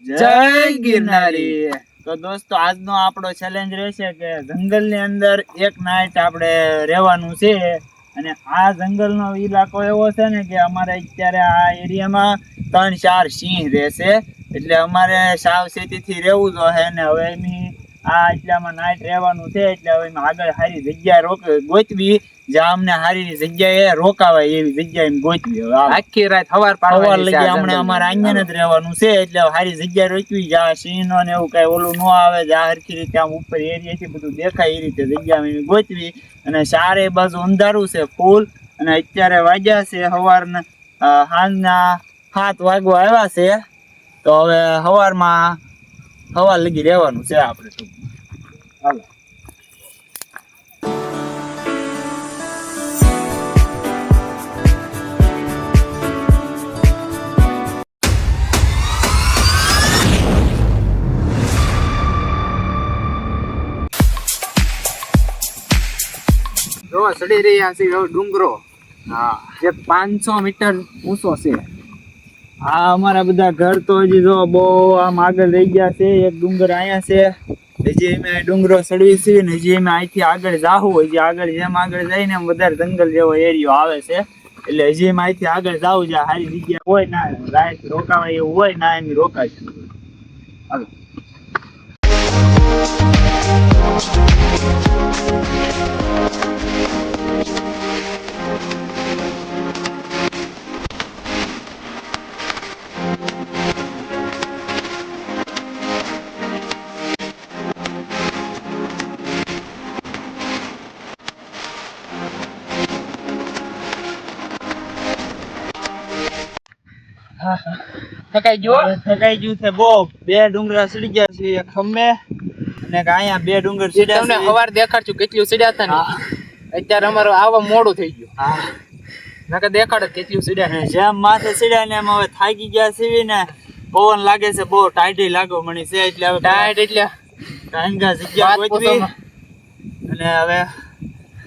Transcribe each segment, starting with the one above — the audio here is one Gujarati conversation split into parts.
જય ગિરનારી। તો દોસ્તો આજનો આપણો ચેલેન્જ રહેશે કે જંગલની અંદર એક નાઈટ આપણે રહેવાનું છે અને આ જંગલનો ઇલાકો એવો છે ને કે અમારે અત્યારે આ એરિયામાં 3-4 સિંહ રહેશે એટલે અમારે સાવચેતીથી રહેવું જોઈએ ને હવે એની આ એટલામાં નાઈટ રહેવાનું છે એટલે હવે આગળ સારી જગ્યા ગોતવી જ્યાં અમને સારી જગ્યાએ રોકાવાય એવી જગ્યા ગોતવી। હવે આખી રાત સવાર લગી અમને અમારે અહીંયા જ રહેવાનું છે એટલે સારી જગ્યા રોકવી જ્યાં સિંહનો ને એવું કઈ ઓલું ન આવે જ્યાં હરખી રીતે આમ ઉપર એરિયાથી બધું દેખાય એ રીતે જગ્યા ગોતવી અને ચારે બાજુ અંધારું છે ફૂલ અને અત્યારે વાગ્યા છે સવારના સાંજના 7 વાગવા આવ્યા છે તો હવે સવાર લગી રહેવાનું છે આપણે હાલો। ચડી રહ્યા છે ડુંગરો જે 500 મીટર ઊંચો છે। આ અમારા બધા ઘર તો હજી જો બહુ આમ આગળ રહી ગયા છે એક ડુંગર અહીંયા છે હજી અમે ડુંગરો ચડવી છે ને હજી અમે અહીંથી આગળ જાવું હજી આગળ જેમ આગળ જઈને એમ વધારે જંગલ જેવો એરિયો આવે છે એટલે હજી અમે અહીંથી આગળ જાવું જ્યાં સારી જગ્યા હોય ના રાત રોકાવાય એવું હોય ના એમ રોકાય હાલો। થકાઈ ગયો થકાઈ ગયું છે બહુ 2 ડુંગરા ચડી ગયા છે એક ખંભે અને અહીંયા 2 ડુંગર ચડ્યા તમને સવાર દેખાડશું કેટલું ચડ્યા હતા ને અત્યારે અમારું આવવા મોડું થઈ ગયું નકર દેખાડે કેટલું ચડ્યા અને જેમ માથે ચડ્યા ને એમ હવે થાકી ગયા છે ને પવન લાગે છે બહુ ટાઈટી લાગો મણી છે એટલે હવે ટાઈટ એટલે ટાઈંગા જગ્યા ગોતવી અને હવે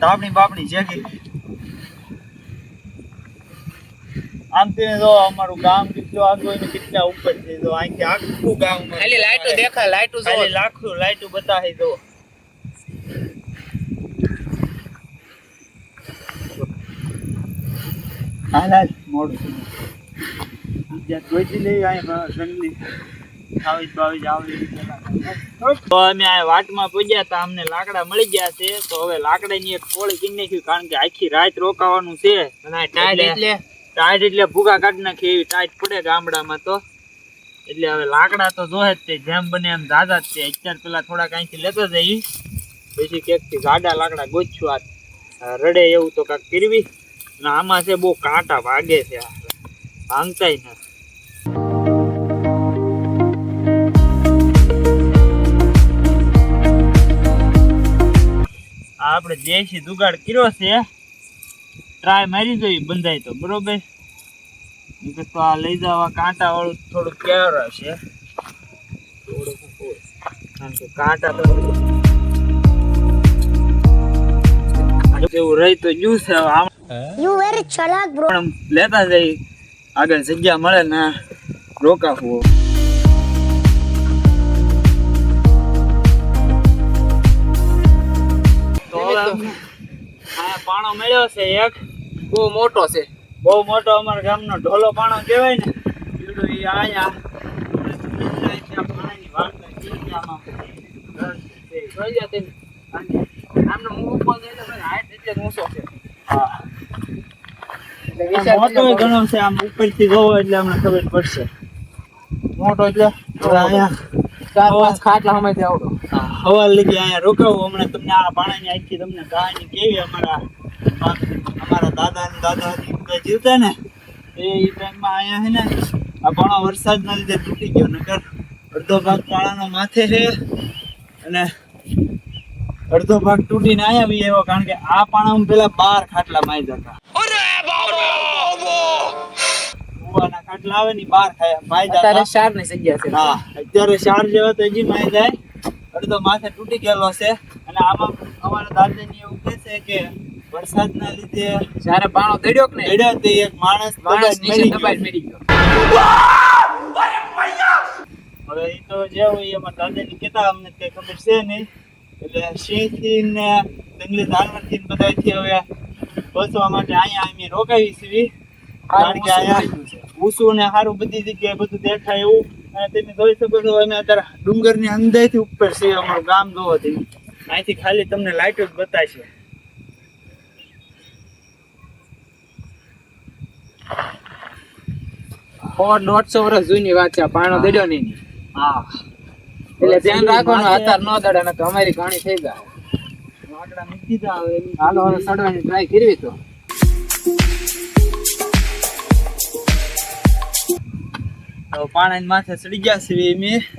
તાપણી બાપણી જેગી આમ તે જો અમારું ગામ કેટલું આગળ ને કેટલા ઉપર છે જો અહીંથી આખું ગામ ખાલી લાઈટો દેખાય લાઈટો જો ખાલી લાઈટો બતાવી દો હાલ મોડું જ્યાં જોઈતી લઈ અહીં જંગલી તો અમે આ વાટમાં પૂજ્યા હતા અમને લાકડા મળી ગયા છે તો હવે લાકડાની એક કોળી કિન નાખ્યું કારણ કે આખી રાત રોકાવાનું છે અને ટાઈટ એટલે ભૂગા કાઢી નાખી એવી ટાઈટ પડે ગામડામાં તો એટલે હવે લાકડા તો જોહે જ તે જેમ બને એમ દાદા જ છે અત્યારે પેલા થોડાક અહીંથી લેતો જઈ પછી ક્યાંકથી જાડા લાકડા ગોતશું આ રડે એવું તો કાંક કરવી અને આમાં છે બહુ કાંટા વાગે છે ભાંગતાય ના આપણે દેશી જુગાડ કર્યો છે ટ્રાય મારી જોઈ બંધાય તો બરોબર તો આ લઈ જવા કાંટા વાળું થોડું કેર હશે કારણ કે કાંટા તો એવું રહી તો ગયું છે You very chalak bro. લેતા જઈ આગળ જગ્યા મળે ને રોકાવું તો પાણો મળ્યો છે એક બહુ મોટો છે બહુ મોટો અમારા ગામનો ઢોલો પાણો કહેવાય ને એ અહીંયા પાણીની વાર્તા આમનો મું ઉપર જઈને હાઈટ એટલે ઊંચો છે મોટો ઘણો છે આમ ઉપરથી જોવો એટલે અમને ખબર પડશે મોટો એટલે અહીંયા 4-5 ખાટલા હમેથી આવડો હવાલ લગી અહીંયા રોકાવું હમણાં તમને આ પાણીની આખી તમને કહાની કેવી અમારા દાદા જીવતા ને એ ટાઈમમાં અહીંયા છે ને આ પાણો વરસાદના લીધે તૂટી ગયો નકર અડધો ભાગ પાણાનો માથે છે અને અડધો ભાગ તૂટીને આયા બી એવો કારણ કે આ પાણામાં પેલા 12 ખાટલા માઈ જતા કુવાના ખાટલા આવે ને 12 માઈ જતા અત્યારે 4 ની જગ્યા છે હા અત્યારે 4 જેવા તો હજી માઈ જાય અડધો માથે તૂટી ગયેલો છે અને આમાં અમારા દાદાજી એવું કહે છે કે વરસાદના લીધે જ્યારે પાણો દડ્યો કે ને દડ્યો તે એક માણસ નીચે દબાઈ મરી ગયો હવે એ તો જે હોય એમાં દાદાની કહેતા અમને કઈ ખબર છે નહીં. એટલે સિંહથી ને જંગલી જાનવરથી ને બધાથી હવે બચવા માટે અહીંયા અમે રોકાવી છીએ. કારણ કે અહીંયા ઊંચું ને સારું બધી જગ્યાએ બધું દેખાય એવું. અને તમે જોઈ શકો છો અમે અત્યારે ડુંગરની અંદરથી ઉપર છે. અમારું ગામ જોવો તમે અહીંથી ખાલી તમને લાઈટ જ બતાવશે. 150 વર્ષ જૂની વાત છે. આ પાણો દડ્યો નહીં. હા એટલે ધ્યાન રાખવાનું, અત્યારે નો દડે ને અમારી ઘણી થઈ જાય. લાકડા મૂકી દીધા હવે એમ. હાલો હવે સડવાની ટ્રાય કરવી તો. તો પાણી માથે ચડી ગયા છે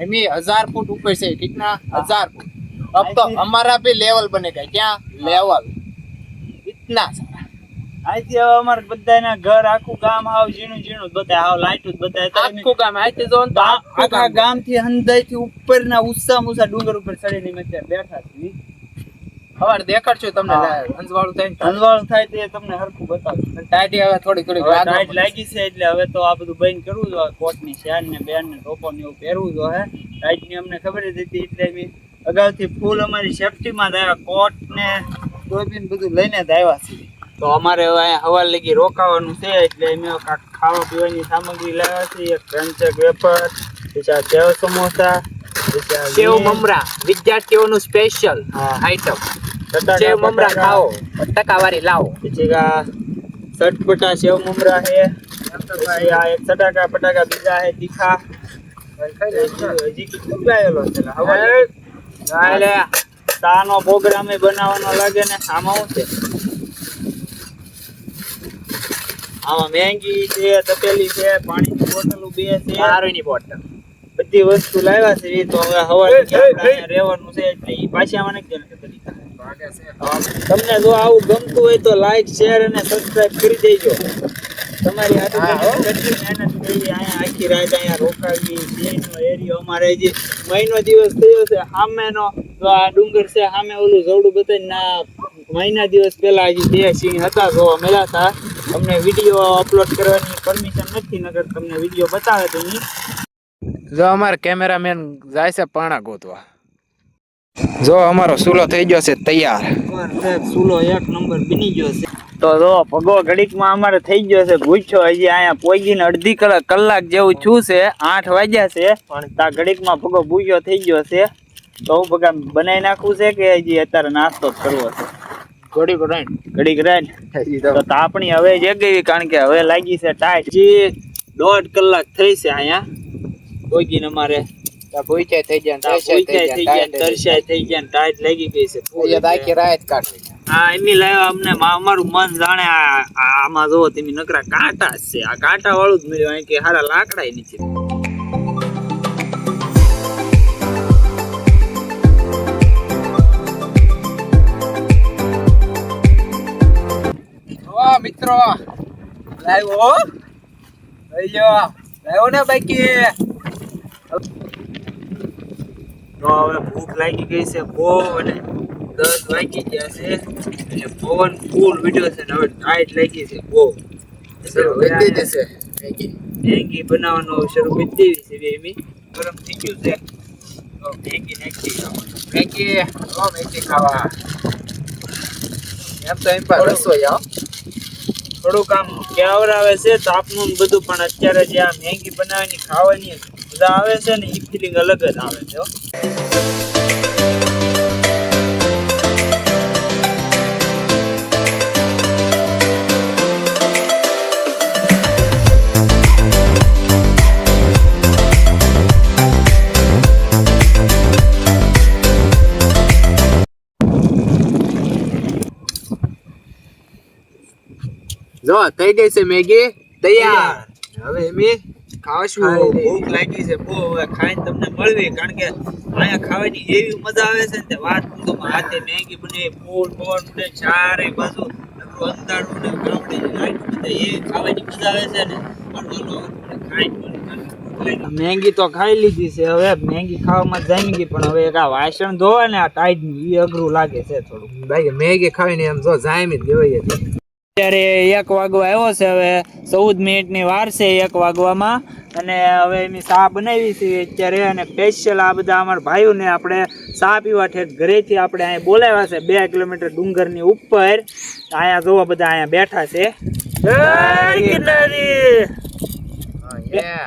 એમ 1000 ફૂટ ઉપર છે. कितना 1000 फुट. अब तो हमारा भी लेवल बनेगा. क्या लेवल इतना सारा. અહીંથી હવે અમારે બધાના ઘર આખું ગામ હાવ ઝીણું ઝીણું જ બતાય, હાવ લાઈટ જ બતાય. આખું ગામ અહીંથી જો ને તો આખા ગામથી અંદરથી ઉપરના ઊંચા ડુંગર ઉપર ચડીને અમે અત્યારે બેઠા છીએ. હવે દેખાડશું તમને. અંજવાળું થાય ને અંજવાળું થાય તે તમને હરખું બતાવું. ટાઈટી હવે થોડી ટાઈટ લાગી છે એટલે હવે તો આ બધું બંધ કરવું જોઈએ. કોટની શેર ને બેન ને ટોપો ને એવું પહેરવું જોઈએ. ટાઈટ ની અમને ખબર જ હતી એટલે અમે અગાઉથી ફૂલ અમારી સેફટીમાં જ આવ્યા. કોટ ને ટોપી બધું લઈને જ આવ્યા છીએ. તો અમારે હવે અહીંયા હવાલ લગી રોકાવાનું છે એટલે અમે ખાવા પીવાની સામગ્રી લાવ્યા છીએ. એક ક્રંચક વેફર, પછી આ સેવ સમોસા, પછી આ સેવ મમરા વિદ્યાર્થીઓનું સ્પેશિયલ આઈટમ. સેવ મમરા ખાઓ, ટકાવારી લાવો. પછી આ ચટપટા સેવ મમરા છે. પછી આ એક ચટાકા પટાકા બીજા છે તીખા. હજી ચૂકાયેલો છે હવે તાનો પ્રોગ્રામ બનાવવાનો લાગે ને. આમાં શું છે? આમાં મેંગી છે, તપેલી છે, પાણીની બોટલ બે છે, પાણીની બોટલ, બધી વસ્તુ લાવ્યા છે. તો હવે હવારે રહેવાનું છે એટલે એ પાછી આમાં નથી. તમને જો આવું ગમતું હોય તો લાઈક શેર અને સબસ્ક્રાઇબ કરી દેજો. તમારી કેટલી મહેનત કરી અહીંયા આખી રાત અહીંયા રોકાવી. સિંહનો એરિયો અમારે જે મહિનો દિવસ થયો છે સામેનો, તો આ ડુંગર છે સામે ઓલું જવડું બતાવી ના મહિના દિવસ પહેલા હજી 2 સિંહ હતા જોવા મળ્યા હતા. અમને વિડીયો અપલોડ કરવાની પરમિશન નથી, નગર તમને વિડીયો બતાવે તો નહીં. જો અમારો કેમેરામેન જાય છે પાણા ગોતવા. જો અમારો સૂલો થઈ ગયો છે તૈયાર. સૂલો 1 નંબર બની ગયો છે. તો જો ભગો ઘડીકમાં અમારે થઈ ગયો છે ભૂખ્યો. હજી અહીંયા પોગીને અડધી કલાક જેવું છું છે. 8 વાગ્યા છે પણ તા ઘડીકમાં ભગો ભૂખ્યો થઈ ગયો છે. તો હું ભગા બનાવી નાખવું છે કે હજી અત્યારે નાસ્તો જ કરવો છે? ઘડીક રાઈન તો તાપણી હવે જ ગઈ, કારણ કે હવે લાગી છે ટાઈટ. હજી 1.5 કલાક થઈ છે અહીંયા પોગીને અમારે. ભૂખ્યા થઈ ગયા, તરસ્યા થઈ ગયા, ટાઈટ લાગી ગઈ છે. આખી રાત કાઢી. હા એમની લાવ્યા અમને. અમારું મન જાણે આમાં જોવો તમે નકરા કાંટા જ છે. આ કાંટા વાળું જ મળ્યું. અહીં કે હારા લાકડા નીચે. મિત્રો લાવ્યો ને બાકી. તો હવે ભૂખ લાગી ગઈ છે બહુ અને 10 વાગી ગયા છે એટલે પવન ફૂલ વિડિયો છે ને હવે ટાઈટ લાગી છે બહુ. મેગી બનાવવાનો શરૂ કરી દેવી છે. એમી ગરમ થઈ ગયું છે તો મેગી મેગી ખાવા એમ તો એમ પર રસોઈ થોડુંક આમ કેવરાવે છે તાપનું ને બધું, પણ અત્યારે જે આ મેગી બનાવવાની ખાવાની મજા આવે છે ને એ ફિલિંગ અલગ જ આવે છે. જો થઈ ગઈ છે મેગી તૈયાર. હવે એમી ખાવશું. ભૂખ લાગી છે બહુ. હવે ખાઈને તમને મળવી, કારણ કે અહીંયા ખાવાની એવી મજા આવે છે ને તે વાત પૂછો. હાથે મેગી બને ફૂલ પવન ઉડે ચારે બાજુ અંધારું ને ગામડે લાઈટ બધે એ ખાવાની મજા આવે છે ને. મેગી તો ખાઈ લીધી છે. હવે મેગી ખાવામાં જામી ગઈ, પણ હવે એક આ વાસણ ધોવા ને આ ટાઈટ નું એ અઘરું લાગે છે થોડું. ભાઈ મેગી ખાવીને એમ જો જામી જ દેવાય. અત્યારે 1 વાગવા આવ્યો છે, હવે 14 મિનિટની વાર છે 1 વાગવામાં, અને હવે એની ચા બનાવી છે અત્યારે, અને સ્પેશિયલ આ બધા અમારા ભાઈઓને આપણે ચા પીવા ઠેઠ ઘરેથી આપણે અહીંયા બોલાવ્યા છે 2 કિલોમીટર ડુંગરની ઉપર. અહીંયા જોવા બધા અહીંયા બેઠા છે. જય ગિરનારી.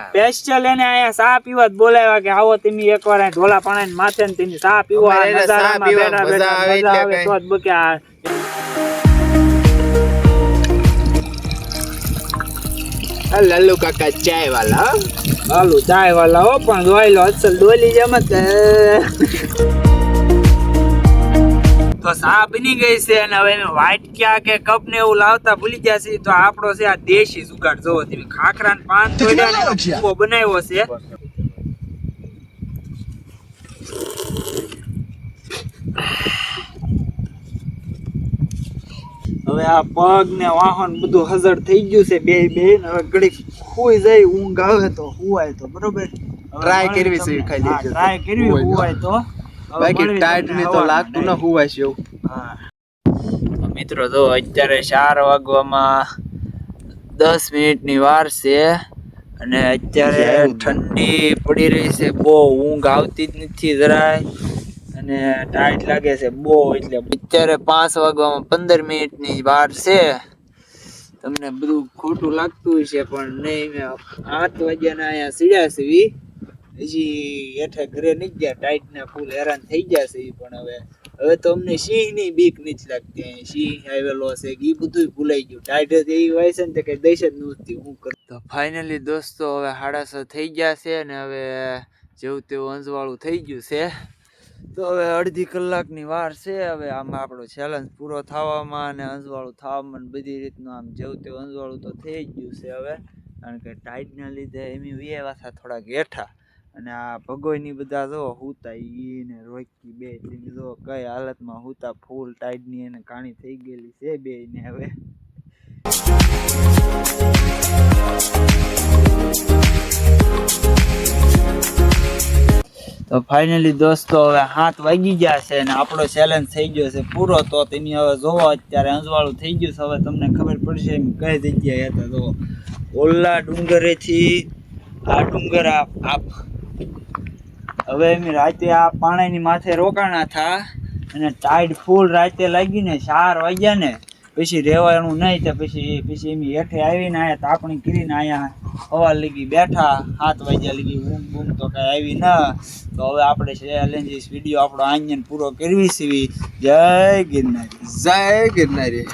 સ્પેશિયલ એને અહીંયા ચા પીવા જ બોલાવ્યા કે આવો તમે એકવાર અહીં ઢોલા પાણી માથે ને તમે ચા પીવા નજારામાં બેઠા બેઠા મજા આવે તો જ બક્યા. લલ્લુ કાકા ચાય વાલા. હાલો ચાય વાલા હો, પણ જોઈ લો અસલ ડોલી જેમ જ. તો ચા બની ગઈ છે, અને હવે વાટક્યા કે કપ ને એવું લાવતા ભૂલી ગયા છે. તો આપણો છે આ દેશી જુગાડ જોવો તમે, ખાખરા ને પાન તોડ્યા બનાવ્યો છે. હવે આ પગ ને વાહન બધું હજર થઈ ગયું છે બે હવે ઘડીક ખોઈ જાય, ઊંઘ આવે તો હુવાય તો બરોબર. ટ્રાય કરવી છે ખાલી લેજો. ટ્રાય કરવી હુવાય તો, બાકી ટાઈટ ની તો લાગતું ન હુવાય છે એવું. તો મિત્રો જો અત્યારે 4 વાગવામાં 10 મિનિટની વાર છે, અને અત્યારે ઠંડી પડી રહી છે બહુ, ઊંઘ આવતી જ નથી જરાય, અને ટાઈટ લાગે છે બહુ. એટલે અત્યારે 5 વાગવામાં 15 મિનિટની વાર છે. તમને બધું ખોટું લાગતું હશે પણ નહીં, મેં 8 વાગ્યાના અહીંયા સીડ્યા સીવી, હજી હેઠે ઘરે નહીં ગયા, ટાઈટ ને ફૂલ હેરાન થઈ ગયા છે. પણ હવે તો અમને સિંહ ની બીક નથી લાગતી, સિંહ આવેલો છે એ બધું ભૂલાઈ ગયું. ટાઈટ જ એવી હોય છે ને કઈ દઈશ જ નહોતી હું કર. તો ફાઇનલી દોસ્તો હવે 6:30 થઈ ગયા છે, અને હવે જેવું તેવું અંજવાળું થઈ ગયું છે. તો હવે અડધી કલાકની વાર છે. હવે આમાં આપણો ચેલેન્જ પૂરો થવામાં અને અંજવાળું થવામાં બધી રીતનું આમ જેવું તેવું અંજવાળું તો થઈ જ ગયું છે હવે, કારણ કે ટાઈટના લીધે એમ વ્યવા હતા થોડાક હેઠા, અને આ ભગોયની બધા જો હુતા ને રોકી બે જો કઈ હાલતમાં હુતા, ફૂલ ટાઈટની એને કાણી થઈ ગયેલી છે બે ને. હવે તો ફાઇનલી દોસ્તો હવે 7 વાગી ગયા છે, અને આપણો ચેલેન્જ થઈ ગયો છે પૂરો. તો તમે હવે જોવો અત્યારે અંજવાળું થઈ ગયું છે, હવે તમને ખબર પડશે એમ કઈ જગ્યાએ હતા. તો ઓલા ડુંગરેથી આ ડુંગર હવે એમ રાતે આ પાણીની માથે રોકાણા થા, અને ટાઈડ ફૂલ રાતે લાગી ને 4 વાગ્યા ને પછી રહેવાનું નહીં. તો પછી એમ હેઠે આવીને અહીંયા તાપણી કરીને અહીંયા હવા લગી બેઠા, 7 વાગ્યા લગી ઊંઘ બૂમ તો કઈ આવી ના. તો હવે આપણે ચેલેન્જીસ વિડીયો આપણો આંજન પૂરો કરવી છે. જય ગિરનારી. જય ગિરનારી.